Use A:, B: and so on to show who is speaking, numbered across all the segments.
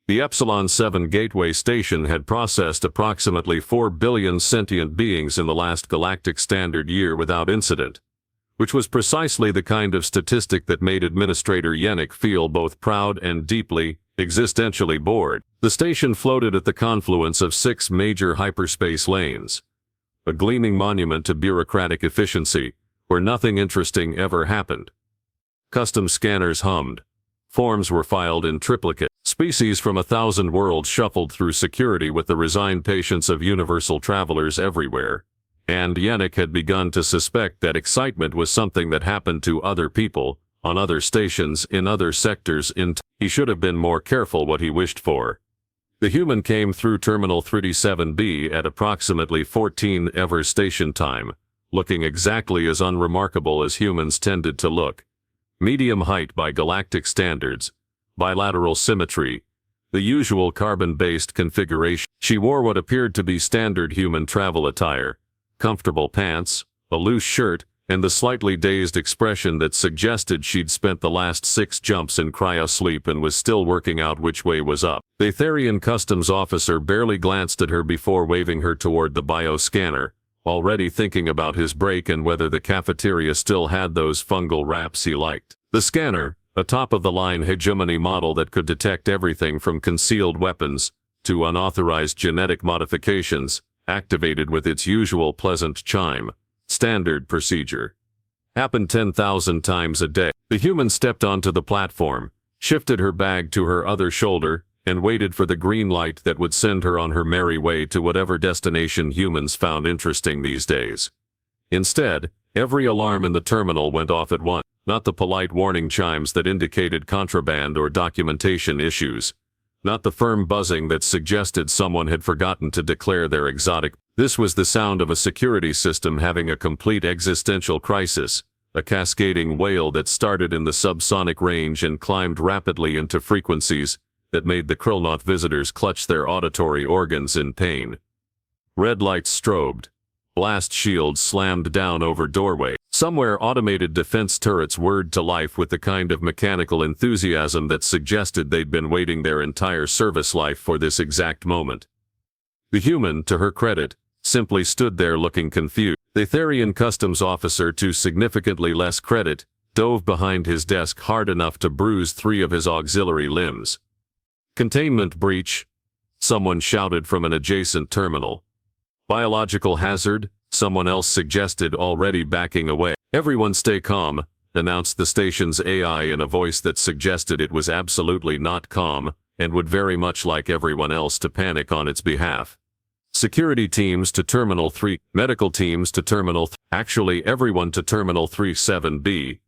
A: The Epsilon 7 Gateway Station had processed approximately 4 billion sentient beings in the last galactic standard year without incident, which was precisely the kind of statistic that made Administrator Yannick feel both proud and deeply, existentially bored. The station floated at the confluence of 6 major hyperspace lanes, a gleaming monument to bureaucratic efficiency, where nothing interesting ever happened. Custom scanners hummed. Forms were filed in triplicate. Species from 1,000 worlds shuffled through security with the resigned patience of universal travelers everywhere. And Yannick had begun to suspect that excitement was something that happened to other people, on other stations, in other sectors. He should have been more careful what he wished for. The human came through Terminal 37B at approximately 14 ever station time, looking exactly as unremarkable as humans tended to look. Medium height by galactic standards, bilateral symmetry, the usual carbon-based configuration. She wore what appeared to be standard human travel attire, comfortable pants, a loose shirt, and the slightly dazed expression that suggested she'd spent the last 6 jumps in cryosleep and was still working out which way was up. The Therian customs officer barely glanced at her before waving her toward the bioscanner, already thinking about his break and whether the cafeteria still had those fungal wraps he liked. The scanner, a top-of-the-line hegemony model that could detect everything from concealed weapons to unauthorized genetic modifications, activated with its usual pleasant chime. Standard procedure. Happened 10,000 times a day. The human stepped onto the platform, shifted her bag to her other shoulder, and waited for the green light that would send her on her merry way to whatever destination humans found interesting these days. Instead, every alarm in the terminal went off at once, not the polite warning chimes that indicated contraband or documentation issues, not the firm buzzing that suggested someone had forgotten to declare their exotic. This was the sound of a security system having a complete existential crisis, a cascading wail that started in the subsonic range and climbed rapidly into frequencies that made the Krillnaut visitors clutch their auditory organs in pain. Red lights strobed. Blast shields slammed down over doorway. Somewhere automated defense turrets whirred to life with the kind of mechanical enthusiasm that suggested they'd been waiting their entire service life for this exact moment. The human, to her credit, simply stood there looking confused. The Therian customs officer, to significantly less credit, dove behind his desk hard enough to bruise 3 of his auxiliary limbs. Containment breach, someone shouted from an adjacent terminal. Biological hazard, someone else suggested, already backing away. Everyone stay calm, announced the station's AI in a voice that suggested it was absolutely not calm, and would very much like everyone else to panic on its behalf. Security teams to Terminal 3, medical teams to Terminal 3, actually everyone to Terminal 37B.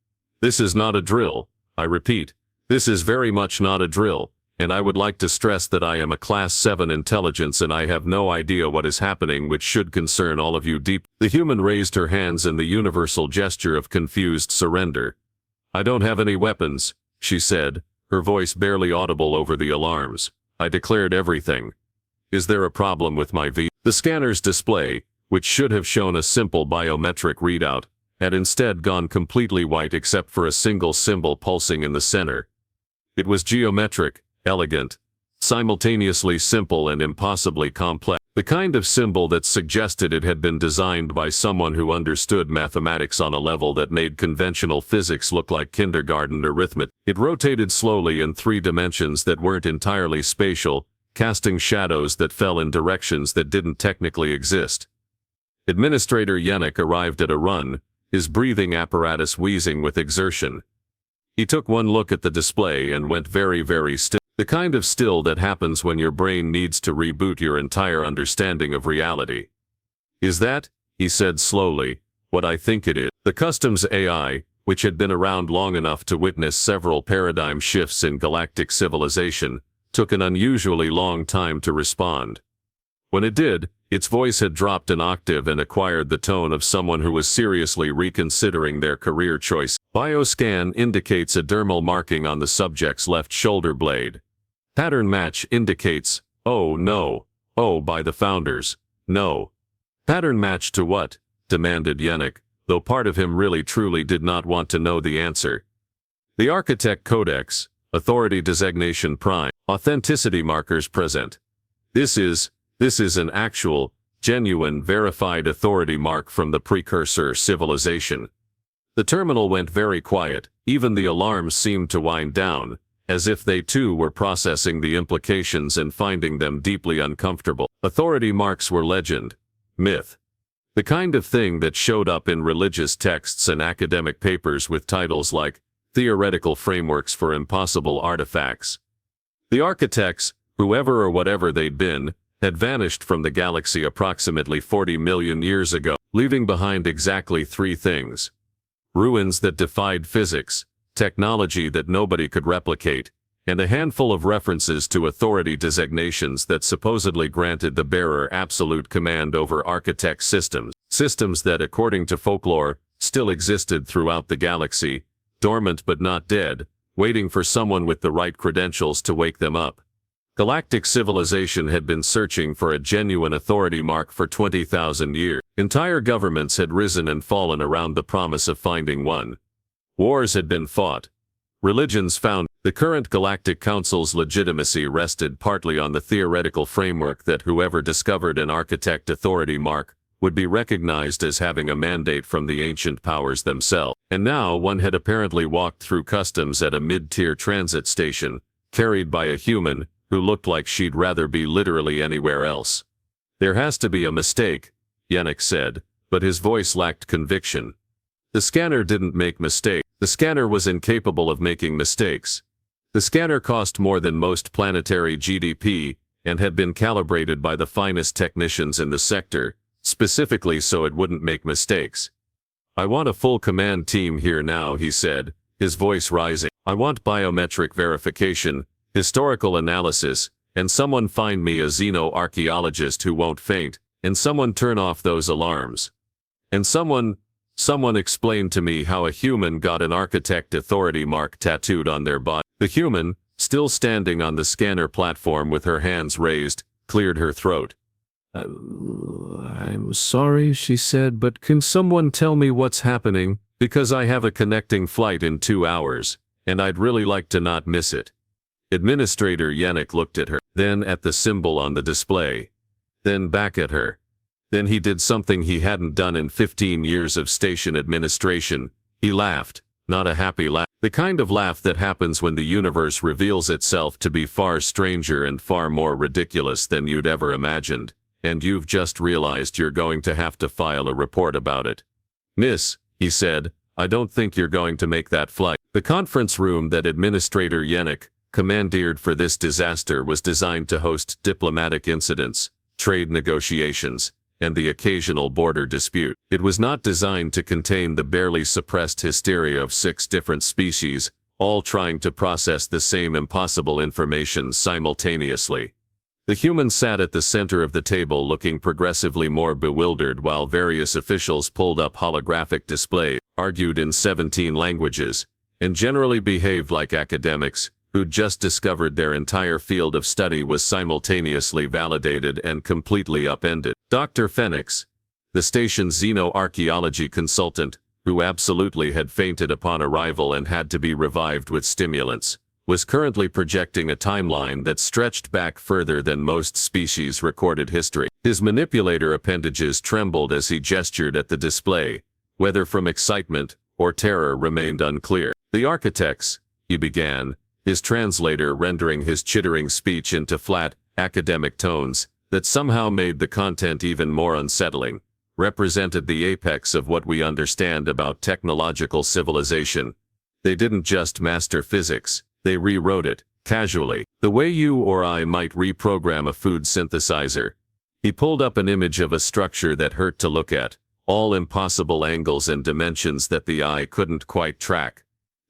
A: This is not a drill, I repeat, this is very much not a drill. And I would like to stress that I am a Class 7 intelligence and I have no idea what is happening, which should concern all of you deep. The human raised her hands in the universal gesture of confused surrender. I don't have any weapons, she said, her voice barely audible over the alarms. I declared everything. Is there a problem with my V? The scanner's display, which should have shown a simple biometric readout, had instead gone completely white except for a single symbol pulsing in the center. It was geometric, elegant, simultaneously simple and impossibly complex. The kind of symbol that suggested it had been designed by someone who understood mathematics on a level that made conventional physics look like kindergarten arithmetic. It rotated slowly in 3 dimensions that weren't entirely spatial, casting shadows that fell in directions that didn't technically exist. Administrator Yannick arrived at a run, his breathing apparatus wheezing with exertion. He took one look at the display and went very, very still. The kind of still that happens when your brain needs to reboot your entire understanding of reality. Is that, he said slowly, what I think it is? The customs AI, which had been around long enough to witness several paradigm shifts in galactic civilization, took an unusually long time to respond. When it did, its voice had dropped an octave and acquired the tone of someone who was seriously reconsidering their career choice. Bioscan indicates a dermal marking on the subject's left shoulder blade. Pattern match indicates, oh no, oh by the founders, no. Pattern match to what? Demanded Yannick, though part of him really truly did not want to know the answer. The Architect Codex, Authority designation prime. Authenticity markers present. This is an actual, genuine, verified authority mark from the precursor civilization. The terminal went very quiet, even the alarms seemed to wind down, as if they too were processing the implications and finding them deeply uncomfortable. Authority marks were legend, myth. The kind of thing that showed up in religious texts and academic papers with titles like Theoretical Frameworks for Impossible Artifacts. The architects, whoever or whatever they'd been, had vanished from the galaxy approximately 40 million years ago, leaving behind exactly three things: ruins that defied physics, technology that nobody could replicate, and a handful of references to authority designations that supposedly granted the bearer absolute command over architect systems that, according to folklore, still existed throughout the galaxy, dormant but not dead, waiting for someone with the right credentials to wake them up. Galactic civilization had been searching for a genuine authority mark for 20,000 years. Entire governments had risen and fallen around the promise of finding one. Wars had been fought. Religions found. The current Galactic Council's legitimacy rested partly on the theoretical framework that whoever discovered an architect authority mark would be recognized as having a mandate from the ancient powers themselves. And now one had apparently walked through customs at a mid-tier transit station, carried by a human who looked like she'd rather be literally anywhere else. There has to be a mistake, Yannick said, but his voice lacked conviction. The scanner didn't make mistakes. The scanner was incapable of making mistakes. The scanner cost more than most planetary GDP and had been calibrated by the finest technicians in the sector, specifically so it wouldn't make mistakes. "I want a full command team here now," he said, his voice rising. "I want biometric verification, historical analysis, and someone find me a xenoarchaeologist who won't faint, and someone turn off those alarms. And someone explain to me how a human got an architect authority mark tattooed on their body." The human, still standing on the scanner platform with her hands raised, cleared her throat. "I'm sorry," she said, "but can someone tell me what's happening? Because I have a connecting flight in 2 hours, and I'd really like to not miss it." Administrator Yannick looked at her, then at the symbol on the display, then back at her. Then he did something he hadn't done in 15 years of station administration. He laughed, not a happy laugh. The kind of laugh that happens when the universe reveals itself to be far stranger and far more ridiculous than you'd ever imagined, and you've just realized you're going to have to file a report about it. "Miss," he said, "I don't think you're going to make that flight." The conference room that Administrator Yannick commandeered for this disaster was designed to host diplomatic incidents, trade negotiations, and the occasional border dispute. It was not designed to contain the barely suppressed hysteria of 6 different species, all trying to process the same impossible information simultaneously. The human sat at the center of the table looking progressively more bewildered while various officials pulled up holographic displays, argued in 17 languages, and generally behaved like academics who'd just discovered their entire field of study was simultaneously validated and completely upended. Dr. Phoenix, the station's xenoarchaeology consultant, who absolutely had fainted upon arrival and had to be revived with stimulants, was currently projecting a timeline that stretched back further than most species' recorded history. His manipulator appendages trembled as he gestured at the display, whether from excitement or terror remained unclear. "The architects," he began, his translator rendering his chittering speech into flat, academic tones that somehow made the content even more unsettling, represented the apex of what we understand about technological civilization. They didn't just master physics, they rewrote it, casually, the way you or I might reprogram a food synthesizer. He pulled up an image of a structure that hurt to look at, all impossible angles and dimensions that the eye couldn't quite track.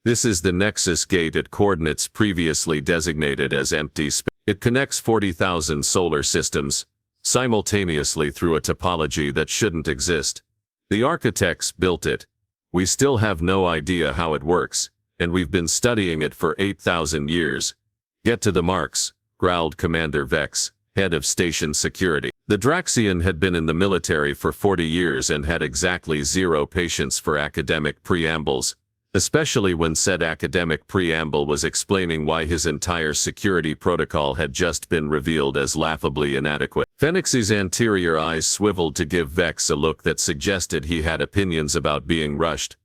A: This is the Nexus Gate at coordinates previously designated as empty space. It connects 40,000 solar systems simultaneously through a topology that shouldn't exist. The architects built it. We still have no idea how it works, and we've been studying it for 8,000 years. "Get to the marks," growled Commander Vex, head of station security. The Draxian had been in the military for 40 years and had exactly 0 patience for academic preambles, especially when said academic preamble was explaining why his entire security protocol had just been revealed as laughably inadequate. Fenix's anterior eyes swiveled to give Vex a look that suggested he had opinions about being rushed,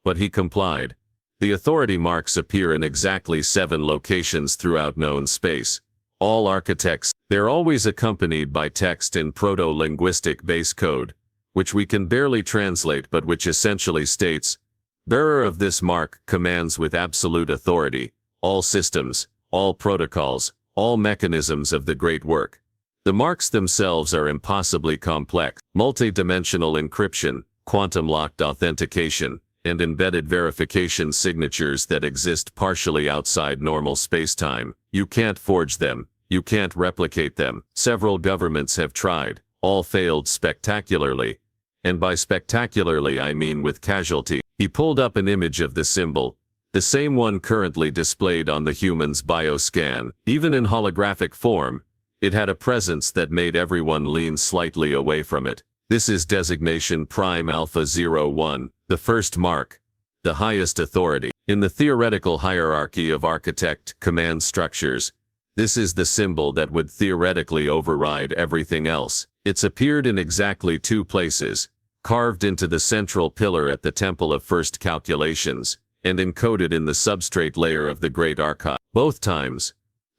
A: but he complied. The authority marks appear in exactly 7 locations throughout known space. All architects, they're always accompanied by text in proto-linguistic base code, which we can barely translate but which essentially states, "Bearer of this mark commands with absolute authority all systems, all protocols, all mechanisms of the great work." The marks themselves are impossibly complex. Multi-dimensional encryption, quantum-locked authentication, and embedded verification signatures that exist partially outside normal spacetime. You can't forge them. You can't replicate them. Several governments have tried, all failed spectacularly. And by spectacularly I mean with casualty. He pulled up an image of the symbol, the same one currently displayed on the human's bioscan. Even in holographic form, it had a presence that made everyone lean slightly away from it. This is designation Prime Alpha 01, the first mark, the highest authority. In the theoretical hierarchy of architect command structures, this is the symbol that would theoretically override everything else. It's appeared in exactly 2 places, carved into the central pillar at the Temple of First Calculations, and encoded in the substrate layer of the Great Archive. Both times,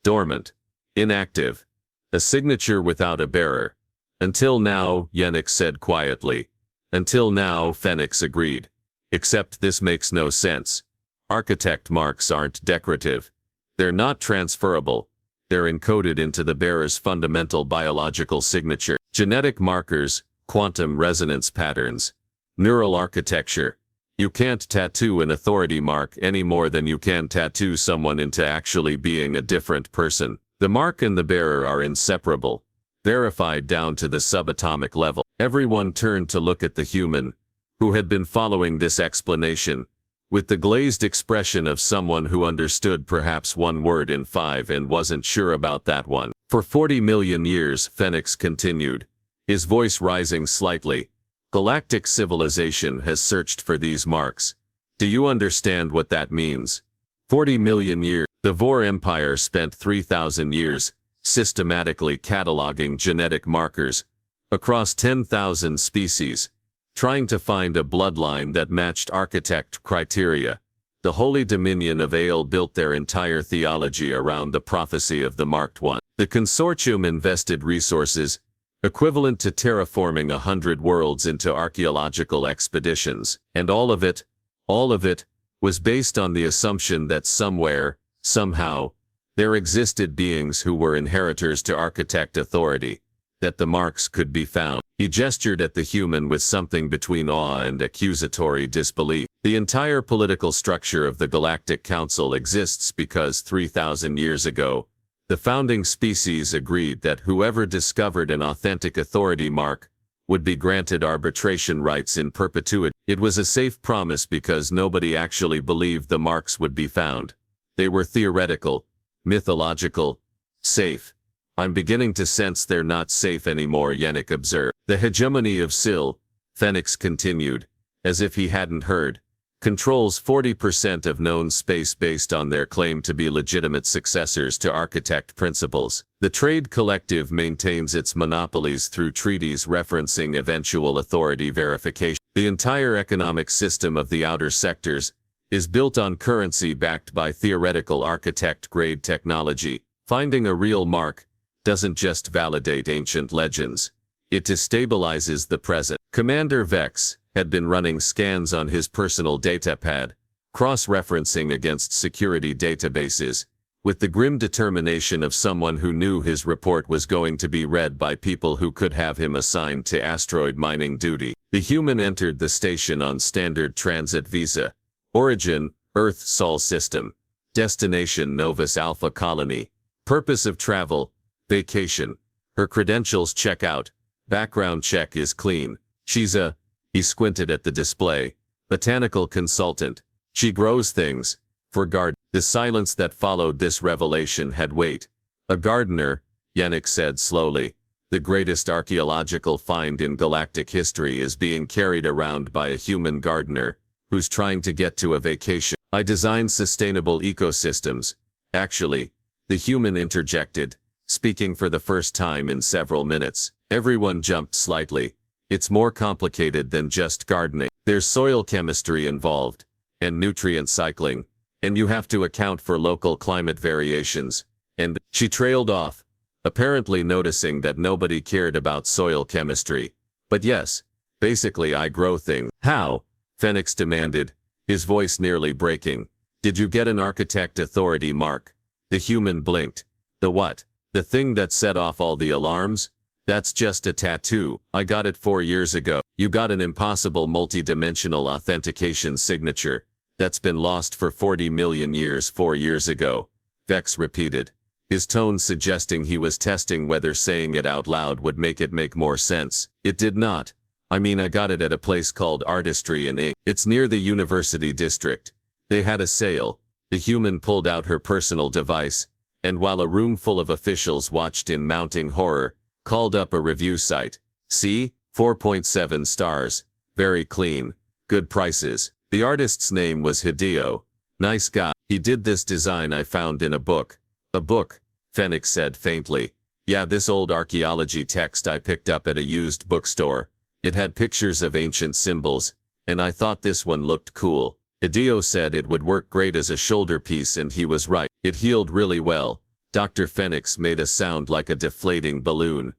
A: dormant, inactive, a signature without a bearer. Until now, Yenix said quietly. Until now, Fenix agreed. Except this makes no sense. Architect marks aren't decorative. They're not transferable. They're encoded into the bearer's fundamental biological signature. Genetic markers, quantum resonance patterns, neural architecture. You can't tattoo an authority mark any more than you can tattoo someone into actually being a different person. The mark and the bearer are inseparable, verified down to the subatomic level. Everyone turned to look at the human, who had been following this explanation, with the glazed expression of someone who understood perhaps 1 word in 5 and wasn't sure about that one. For 40 million years, Fenix continued, his voice rising slightly, galactic civilization has searched for these marks. Do you understand what that means? 40 million years. The Vor Empire spent 3,000 years, systematically cataloging genetic markers, across 10,000 species, trying to find a bloodline that matched architect criteria. The Holy Dominion of Ale built their entire theology around the prophecy of the Marked One. The consortium invested resources, equivalent to terraforming 100 worlds into archaeological expeditions, and all of it, was based on the assumption that somewhere, somehow, there existed beings who were inheritors to architect authority, that the marks could be found. He gestured at the human with something between awe and accusatory disbelief. The entire political structure of the Galactic Council exists because 3,000 years ago, the founding species agreed that whoever discovered an authentic authority mark would be granted arbitration rights in perpetuity. It was a safe promise because nobody actually believed the marks would be found. They were theoretical, mythological, safe. I'm beginning to sense they're not safe anymore, Yennik observed. The hegemony of Syl, Fenix continued, as if he hadn't heard, controls 40% of known space based on their claim to be legitimate successors to architect principles. The Trade Collective maintains its monopolies through treaties referencing eventual authority verification. The entire economic system of the outer sectors is built on currency backed by theoretical architect-grade technology. Finding a real mark doesn't just validate ancient legends. It destabilizes the present. Commander Vex had been running scans on his personal datapad, cross-referencing against security databases, with the grim determination of someone who knew his report was going to be read by people who could have him assigned to asteroid mining duty. The human entered the station on standard transit visa. Origin, Earth Sol System. Destination Novus Alpha Colony. Purpose of travel, vacation. Her credentials check out. Background check is clean. She's a, he squinted at the display, botanical consultant. She grows things, for garden. The silence that followed this revelation had weight. A gardener, Yennik said slowly. The greatest archaeological find in galactic history is being carried around by a human gardener,
B: who's trying to get to a vacation. I designed sustainable ecosystems. Actually, the human interjected, speaking for the first time in several minutes. Everyone jumped slightly. It's more complicated than just gardening. There's soil chemistry involved, and nutrient cycling, and you have to account for local climate variations. And she trailed off, apparently noticing that nobody cared about soil chemistry. But yes, basically I grow things. How? Phoenix demanded, his voice nearly breaking. Did you get an architect authority mark? The human blinked. The what? The thing that set off all the alarms? That's just a tattoo. I got it 4 years ago. You got an impossible multi-dimensional authentication signature that's been lost for 40 million years 4 years ago, Vex repeated, his tone suggesting he was testing whether saying it out loud would make it make more sense. It did not. I mean, I got it at a place called Artistry and Ink. It's near the University District. They had a sale. The human pulled out her personal device, and while a room full of officials watched in mounting horror, called up a review site. See? 4.7 stars. Very clean. Good prices. The artist's name was Hideo. Nice guy. He did this design I found in a book. A book? Phoenix said faintly. Yeah, this old archaeology text I picked up at a used bookstore. It had pictures of ancient symbols, and I thought this one looked cool. Hideo said it would work great as a shoulder piece, and he was right. It healed really well. Dr. Phoenix made a sound like a deflating balloon.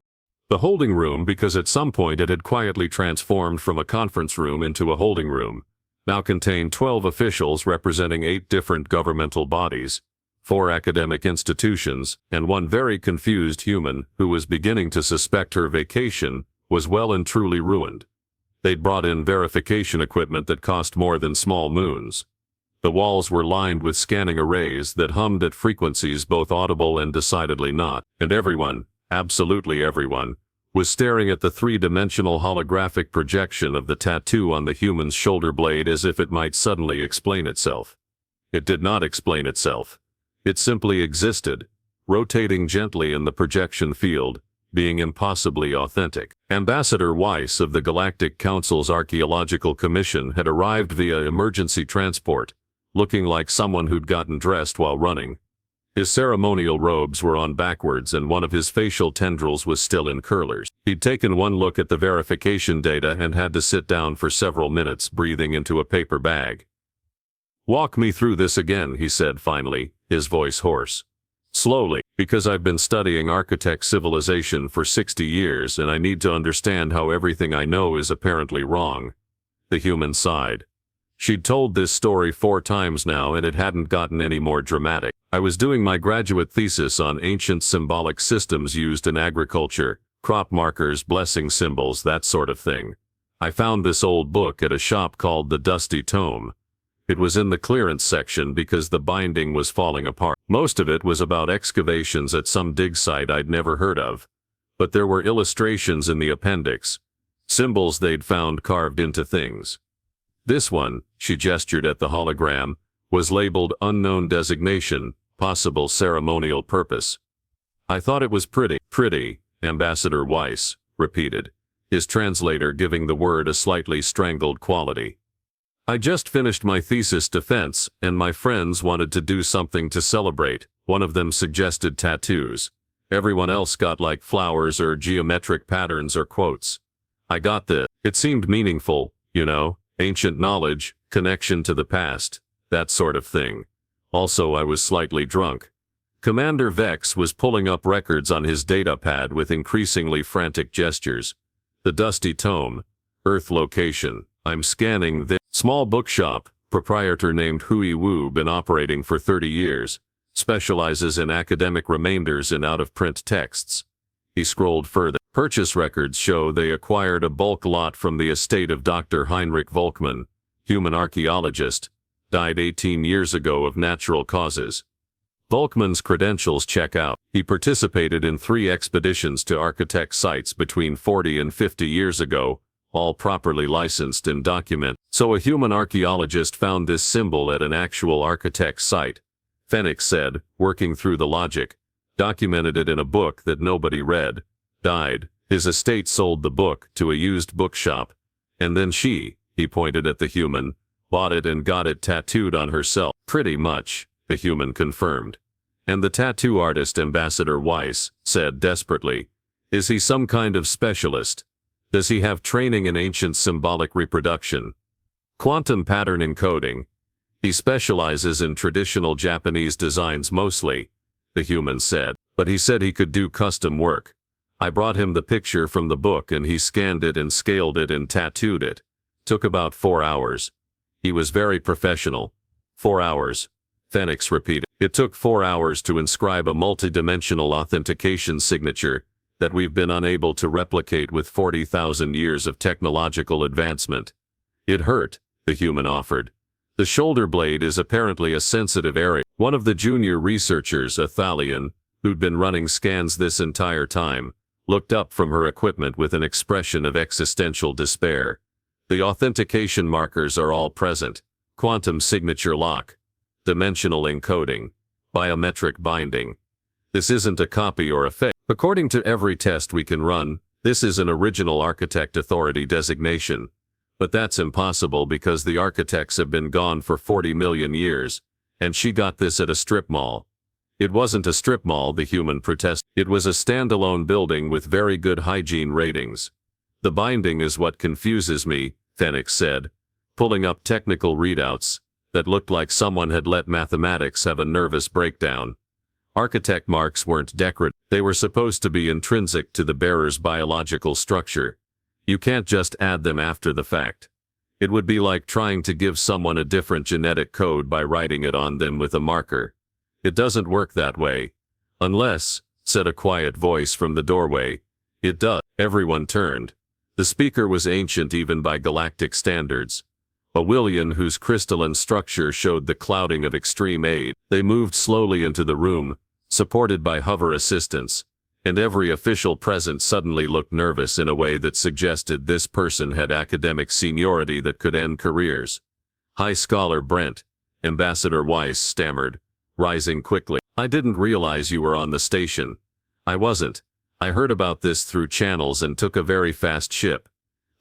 A: The holding room, because at some point it had quietly transformed from a conference room into a holding room, now contained 12 officials representing 8 different governmental bodies, 4 academic institutions, and 1 very confused human who was beginning to suspect her vacation was well and truly ruined. They'd brought in verification equipment that cost more than small moons. The walls were lined with scanning arrays that hummed at frequencies both audible and decidedly not, and everyone, absolutely everyone, was staring at the 3-dimensional holographic projection of the tattoo on the human's shoulder blade as if it might suddenly explain itself. It did not explain itself. It simply existed, rotating gently in the projection field, being impossibly authentic. Ambassador Weiss of the Galactic Council's Archaeological Commission had arrived via emergency transport, looking like someone who'd gotten dressed while running. His ceremonial robes were on backwards and one of his facial tendrils was still in curlers. He'd taken one look at the verification data and had to sit down for several minutes, breathing into a paper bag. "Walk me through this again," he said finally, his voice hoarse. "Slowly, because I've been studying architect civilization for 60 years and I need to understand how everything I know is apparently wrong." The human sighed. She'd told this story 4 times now and it hadn't gotten any more dramatic. "I was doing my graduate thesis on ancient symbolic systems used in agriculture, crop markers, blessing symbols, that sort of thing. I found this old book at a shop called the Dusty Tome. It was in the clearance section because the binding was falling apart. Most of it was about excavations at some dig site I'd never heard of. But there were illustrations in the appendix, symbols they'd found carved into things. This one," she gestured at the hologram, "was labeled unknown designation, possible ceremonial purpose." "I thought it was pretty." "Pretty," Ambassador Weiss repeated, his translator giving the word a slightly strangled quality. "I just finished my thesis defense, and my friends wanted to do something to celebrate. One of them suggested tattoos. Everyone else got like flowers or geometric patterns or quotes. I got this. It seemed meaningful, you know, ancient knowledge, connection to the past, that sort of thing. Also, I was slightly drunk." Commander Vex was pulling up records on his datapad with increasingly frantic gestures. "The Dusty Tome. Earth location. I'm scanning the small bookshop, proprietor named Hui Wu, been operating for 30 years, specializes in academic remainders and out-of-print texts." He scrolled further. "Purchase records show they acquired a bulk lot from the estate of Dr. Heinrich Volkmann, human archaeologist, died 18 years ago of natural causes. Volkmann's credentials check out. He participated in 3 expeditions to architect sites between 40 and 50 years ago, all properly licensed and documented. So a human archaeologist found this symbol at an actual architect site," Phoenix said, working through the logic. "Documented it in a book that nobody read. Died. His estate sold the book to a used bookshop. And then he pointed at the human, bought it and got it tattooed on herself. Pretty much, the human confirmed. And the tattoo artist, Ambassador Weiss, said desperately, is he some kind of specialist? Does he have training in ancient symbolic reproduction? Quantum pattern encoding. He specializes in traditional Japanese designs mostly, the human said, but he said he could do custom work. I brought him the picture from the book and he scanned it and scaled it and tattooed it. Took about 4 hours. He was very professional. 4 hours. Phoenix repeated. It took 4 hours to inscribe a multidimensional authentication signature that we've been unable to replicate with 40,000 years of technological advancement. It hurt, the human offered. The shoulder blade is apparently a sensitive area. One of the junior researchers, a Thalian, who'd been running scans this entire time, looked up from her equipment with an expression of existential despair. The authentication markers are all present. Quantum signature lock. Dimensional encoding. Biometric binding. This isn't a copy or a fake. According to every test we can run, this is an original architect authority designation. But that's impossible because the architects have been gone for 40 million years, and she got this at a strip mall. It wasn't a strip mall, the human protested. It was a standalone building with very good hygiene ratings. The binding is what confuses me, Phoenix said, pulling up technical readouts that looked like someone had let mathematics have a nervous breakdown. Architect marks weren't decorative. They were supposed to be intrinsic to the bearer's biological structure. You can't just add them after the fact. It would be like trying to give someone a different genetic code by writing it on them with a marker. It doesn't work that way. Unless, said a quiet voice from the doorway, it does. Everyone turned. The speaker was ancient even by galactic standards. A Willian whose crystalline structure showed the clouding of extreme age. They moved slowly into the room, supported by hover assistants, and every official present suddenly looked nervous in a way that suggested this person had academic seniority that could end careers. High Scholar Brent, Ambassador Weiss stammered, rising quickly. I didn't realize you were on the station. I wasn't. I heard about this through channels and took a very fast ship.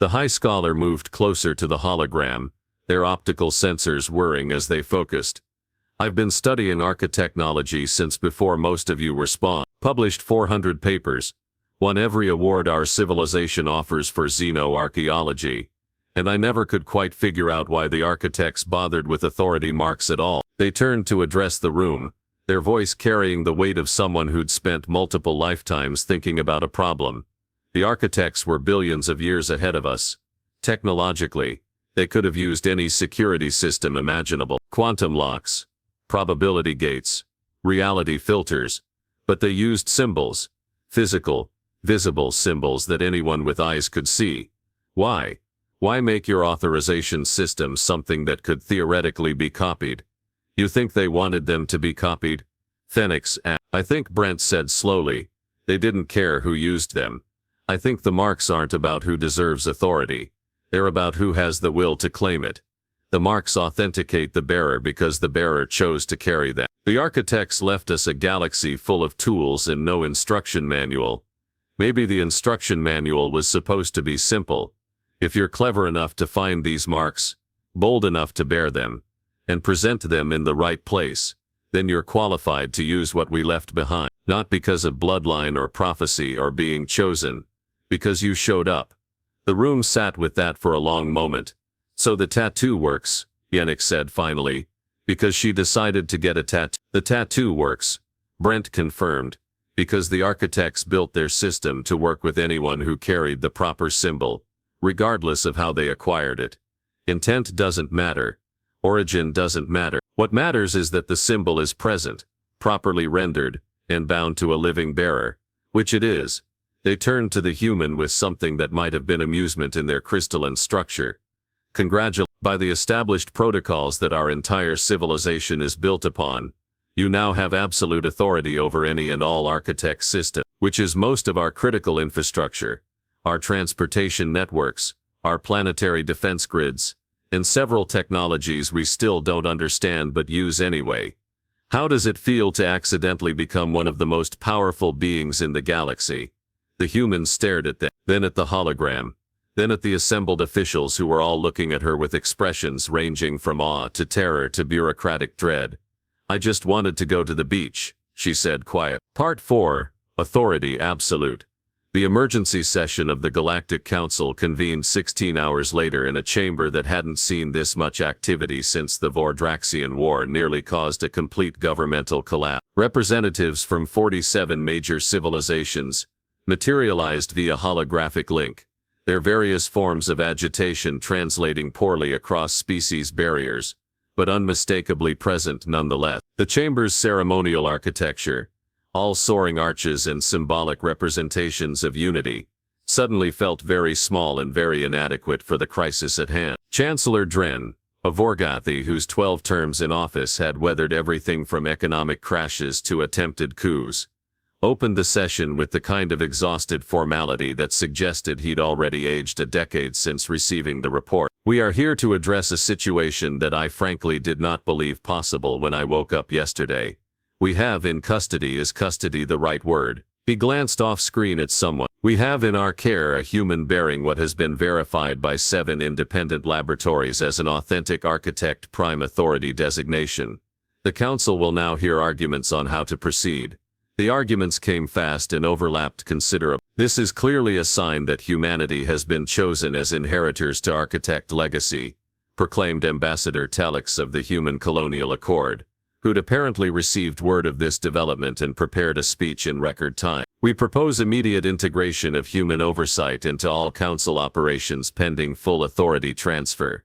A: The High Scholar moved closer to the hologram, their optical sensors whirring as they focused. I've been studying architechnology since before most of you were spawned. Published 400 papers. Won every award our civilization offers for xenoarchaeology. And I never could quite figure out why the architects bothered with authority marks at all. They turned to address the room, their voice carrying the weight of someone who'd spent multiple lifetimes thinking about a problem. The architects were billions of years ahead of us. Technologically, they could have used any security system imaginable. Quantum locks, probability gates, reality filters. But they used symbols. Physical, visible symbols that anyone with eyes could see. Why? Why make your authorization system something that could theoretically be copied? You think they wanted them to be copied? Phoenix asked. I think Brent said slowly. They didn't care who used them. I think the marks aren't about who deserves authority. They're about who has the will to claim it. The marks authenticate the bearer because the bearer chose to carry them. The architects left us a galaxy full of tools and no instruction manual. Maybe the instruction manual was supposed to be simple. If you're clever enough to find these marks, bold enough to bear them, and present them in the right place, then you're qualified to use what we left behind. Not because of bloodline or prophecy or being chosen. Because you showed up. The room sat with that for a long moment. So the tattoo works, Yennik said finally. Because she decided to get a tattoo. The tattoo works, Brent confirmed, because the architects built their system to work with anyone who carried the proper symbol, regardless of how they acquired it. Intent doesn't matter. Origin doesn't matter. What matters is that the symbol is present, properly rendered, and bound to a living bearer, which it is. They turned to the human with something that might have been amusement in their crystalline structure. By the established protocols that our entire civilization is built upon, you now have absolute authority over any and all architect system, which is most of our critical infrastructure, our transportation networks, our planetary defense grids, and several technologies we still don't understand but use anyway. How does it feel to accidentally become one of the most powerful beings in the galaxy? The humans stared at them, then at the hologram. then at the assembled officials who were all looking at her with expressions ranging from awe to terror to bureaucratic dread. "I just wanted to go to the beach," she said quiet. Part 4. Authority Absolute. The emergency session of the Galactic Council convened 16 hours later in a chamber that hadn't seen this much activity since the Vordraxian War nearly caused a complete governmental collapse. Representatives from 47 major civilizations materialized via holographic link, their various forms of agitation translating poorly across species barriers, but unmistakably present nonetheless. The chamber's ceremonial architecture, all soaring arches and symbolic representations of unity, suddenly felt very small and very inadequate for the crisis at hand. Chancellor Dren, a Vorgathi whose 12 terms in office had weathered everything from economic crashes to attempted coups, opened the session with the kind of exhausted formality that suggested he'd already aged a decade since receiving the report. "We are here to address a situation that I frankly did not believe possible when I woke up yesterday. We have in custody, is custody the right word?" He glanced off screen at someone. "We have in our care a human bearing what has been verified by 7 independent laboratories as an authentic architect prime authority designation. The council will now hear arguments on how to proceed." The arguments came fast and overlapped considerably. "This is clearly a sign that humanity has been chosen as inheritors to architect legacy," proclaimed Ambassador Talix of the Human Colonial Accord, who'd apparently received word of this development and prepared a speech in record time. "We propose immediate integration of human oversight into all council operations pending full authority transfer."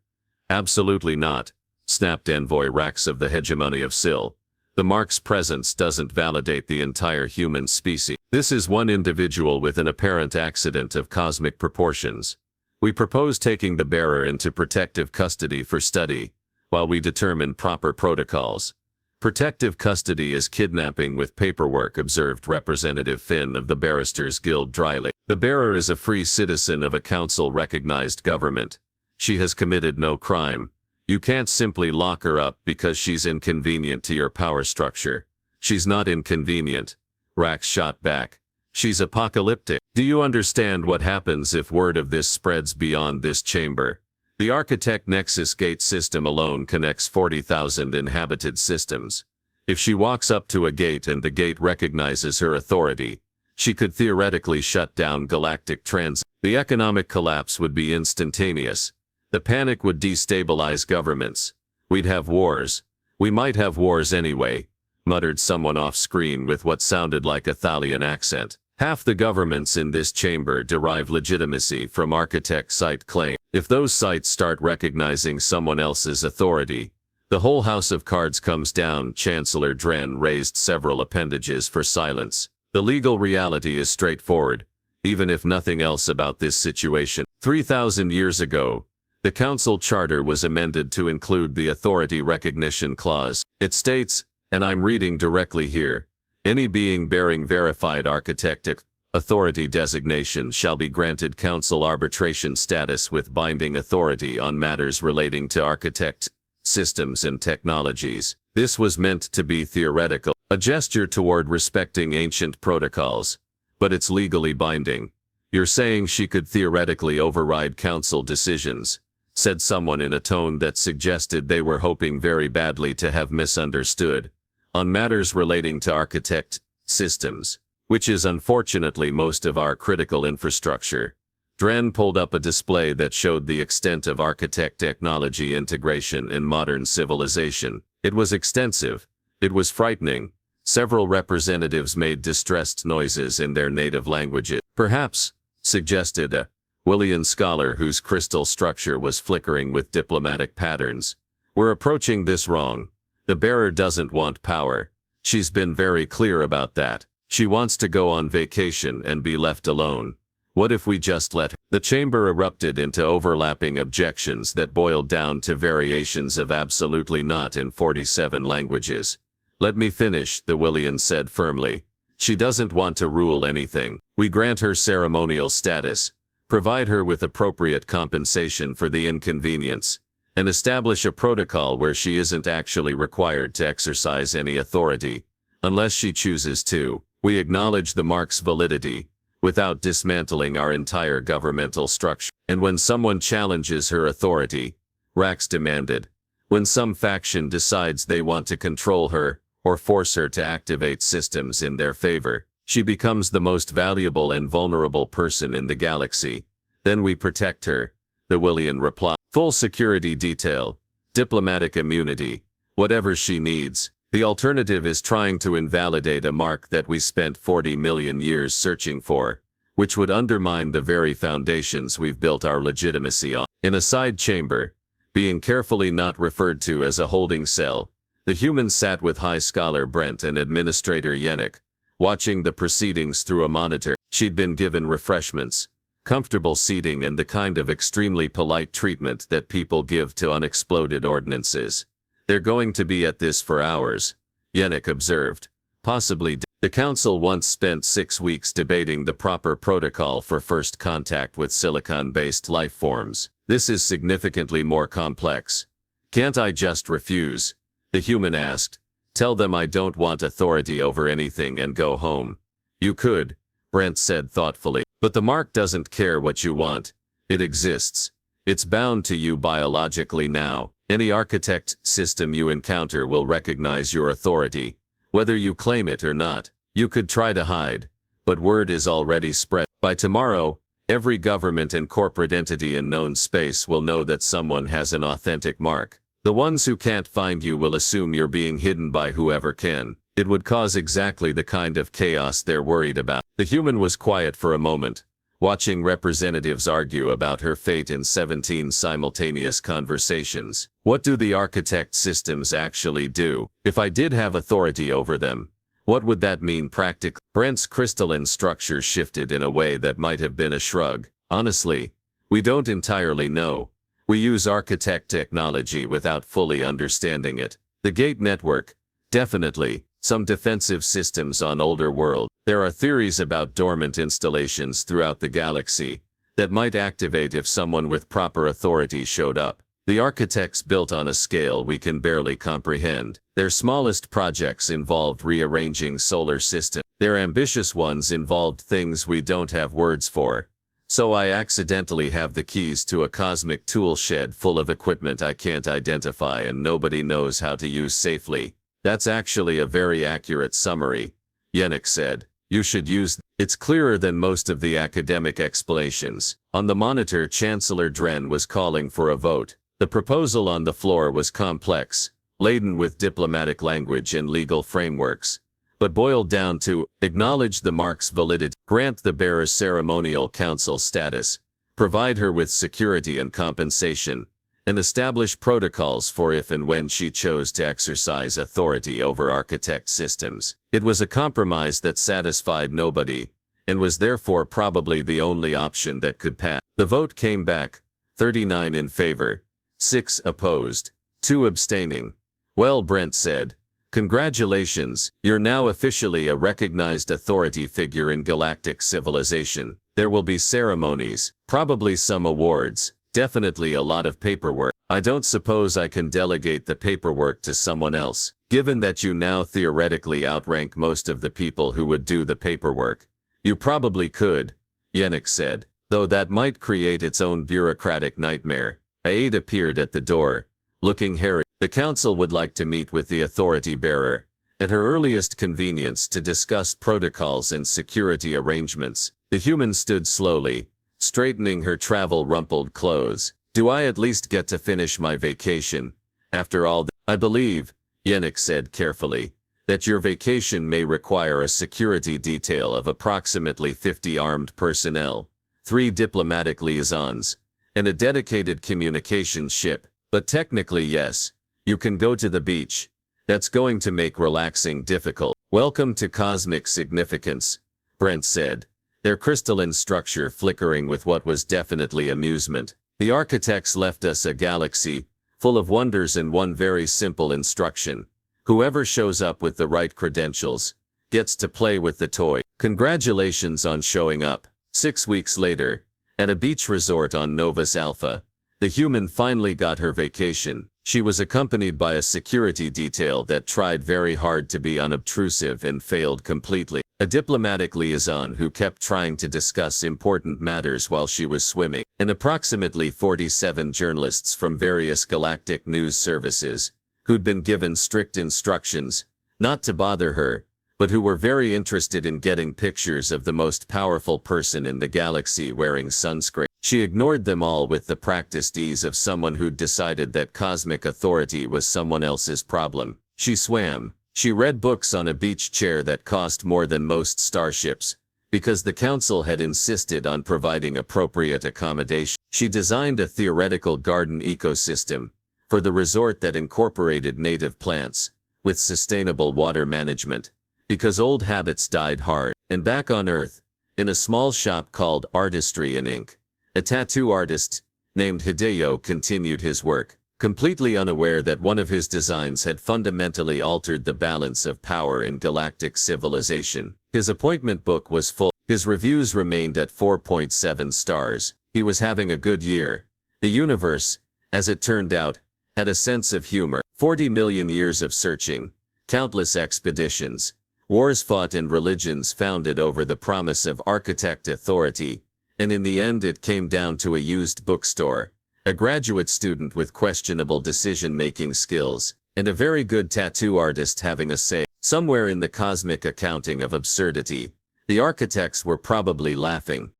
A: "Absolutely not," snapped Envoy Rax of the Hegemony of Sil. "The Mark's presence doesn't validate the entire human species. This is one individual with an apparent accident of cosmic proportions. We propose taking the bearer into protective custody for study, while we determine proper protocols." "Protective custody is kidnapping with paperwork," observed Representative Finn of the Barristers Guild dryly. "The bearer is a free citizen of a council-recognized government. She has committed no crime. You can't simply lock her up because she's inconvenient to your power structure." "She's not inconvenient," Rax shot back. "She's apocalyptic. Do you understand what happens if word of this spreads beyond this chamber? The Architect Nexus gate system alone connects 40,000 inhabited systems. If she walks up to a gate and the gate recognizes her authority, she could theoretically shut down galactic transit. The economic collapse would be instantaneous. The panic would destabilize governments. We'd have wars. We might have wars anyway," muttered someone off-screen with what sounded like a Thalian accent. "Half the governments in this chamber derive legitimacy from architect site claim. If those sites start recognizing someone else's authority, the whole house of cards comes down." Chancellor Dren raised several appendages for silence. "The legal reality is straightforward, even if nothing else about this situation. 3,000 years ago, the Council Charter was amended to include the Authority Recognition Clause. It states, and I'm reading directly here, any being bearing verified architectic authority designation shall be granted council arbitration status with binding authority on matters relating to architect, systems and technologies." This was meant to be theoretical, a gesture toward respecting ancient protocols, but it's legally binding. "You're saying she could theoretically override council decisions," said someone in a tone that suggested they were hoping very badly to have misunderstood, "on matters relating to architect, systems, which is unfortunately most of our critical infrastructure." Dren pulled up a display that showed the extent of architect technology integration in modern civilization. It was extensive. It was frightening. Several representatives made distressed noises in their native languages. "Perhaps," suggested a Willian scholar whose crystal structure was flickering with diplomatic patterns, "we're approaching this wrong. The bearer doesn't want power. She's been very clear about that. She wants to go on vacation and be left alone. What if we just let her?" The chamber erupted into overlapping objections that boiled down to variations of absolutely not in 47 languages. "Let me finish," the Willian said firmly. "She doesn't want to rule anything. We grant her ceremonial status, provide her with appropriate compensation for the inconvenience, and establish a protocol where she isn't actually required to exercise any authority, unless she chooses to. We acknowledge the mark's validity.
B: without dismantling our entire governmental structure. And when someone challenges her authority, Rax demanded, when some faction decides they want to control her, or force her to activate systems in their favor, she becomes the most valuable and vulnerable person in the galaxy. Then we protect her, the Willian replied. Full security detail, diplomatic immunity, whatever she needs. The alternative is trying to invalidate a mark that we spent 40 million years searching for, which would undermine the very foundations we've built our legitimacy on. In a side chamber, being carefully not referred to as a holding cell, the humans sat with High Scholar Brent and Administrator Yennik, watching the proceedings through a monitor. She'd been given refreshments, comfortable seating and the kind of extremely polite treatment that people give to unexploded ordnances. They're going to be at this for hours, Yennik observed. Possibly. The council once spent 6 weeks debating the proper protocol for first contact with silicon-based life forms. This is significantly more complex. Can't I just refuse? The human asked. Tell them I don't want authority over anything and go home. You could, Brent said thoughtfully. But the mark doesn't care what you want. It exists. It's bound to you biologically now. Any architect system you encounter will recognize your authority, whether you claim it or not. You could try to hide, but word is already spread. By tomorrow, every government and corporate entity in known space will know that someone has an authentic mark. The ones who can't find you will assume you're being hidden by whoever can. It would cause exactly the kind of chaos they're worried about. The human was quiet for a moment, watching representatives argue about her fate in 17 simultaneous conversations. What do the architect systems actually do? If I did have authority over them, what would that mean practically? Brent's crystalline structure shifted in a way that might have been a shrug. Honestly, we don't entirely know. We use architect technology without fully understanding it. The gate network, definitely. Some defensive systems on older worlds. There are theories about dormant installations throughout the galaxy that might activate if someone with proper authority showed up. The architects built on a scale we can barely comprehend. Their smallest projects involved rearranging solar systems. Their ambitious ones involved things we don't have words for. So I accidentally have the keys to a cosmic tool shed full of equipment I can't identify and nobody knows how to use safely. That's actually a very accurate summary, Yennik said. You should use. It's clearer than most of the academic explanations. On the monitor, Chancellor Dren was calling for a vote. The proposal on the floor was complex, laden with diplomatic language and legal frameworks, but boiled down to acknowledge the mark's validity, grant the bearer ceremonial council status, provide her with security and compensation, and establish protocols for if and when she chose to exercise authority over architect systems. It was a compromise that satisfied nobody, and was therefore probably the only option that could pass. The vote came back, 39 in favor, 6 opposed, 2 abstaining. Well, Brent said, congratulations, you're now officially a recognized authority figure in galactic civilization. There will be ceremonies, probably some awards, definitely a lot of paperwork. I don't suppose I can delegate the paperwork to someone else, given that you now theoretically outrank most of the people who would do the paperwork. You probably could, Yennik said, though that might create its own bureaucratic nightmare. Aide appeared at the door, looking harried. The council would like to meet with the authority bearer, at her earliest convenience to discuss protocols and security arrangements. The human stood slowly, straightening her travel-rumpled clothes. Do I at least get to finish my vacation? After all, I believe, Yennik said carefully, that your vacation may require a security detail of approximately 50 armed personnel, 3 diplomatic liaisons, and a dedicated communications ship. But technically yes, you can go to the beach. That's going to make relaxing difficult. Welcome to Cosmic Significance, Brent said, their crystalline structure flickering with what was definitely amusement. The architects left us a galaxy, full of wonders and one very simple instruction. Whoever shows up with the right credentials, gets to play with the toy. Congratulations on showing up. 6 weeks later, at a beach resort on Novus Alpha, the human finally got her vacation. She was accompanied by a security detail that tried very hard to be unobtrusive and failed completely. a diplomatic liaison who kept trying to discuss important matters while she was swimming, and approximately 47 journalists from various galactic news services, who'd been given strict instructions not to bother her, but who were very interested in getting pictures of the most powerful person in the galaxy wearing sunscreen. She ignored them all with the practiced ease of someone who'd decided that cosmic authority was someone else's problem. She swam. She read books on a beach chair that cost more than most starships, because the council had insisted on providing appropriate accommodation. She designed a theoretical garden ecosystem for the resort that incorporated native plants, with sustainable water management, because old habits died hard. And back on Earth, in a small shop called Artistry and Ink, a tattoo artist named Hideo continued his work, completely unaware that one of his designs had fundamentally altered the balance of power in galactic civilization. His appointment book was full. His reviews remained at 4.7 stars. He was having a good year. The universe, as it turned out, had a sense of humor. 40 million years of searching, countless expeditions, wars fought and religions founded over the promise of architect authority, and in the end it came down to a used bookstore, a graduate student with questionable decision-making skills, and a very good tattoo artist having a say. Somewhere in the cosmic accounting of absurdity, the architects were probably laughing,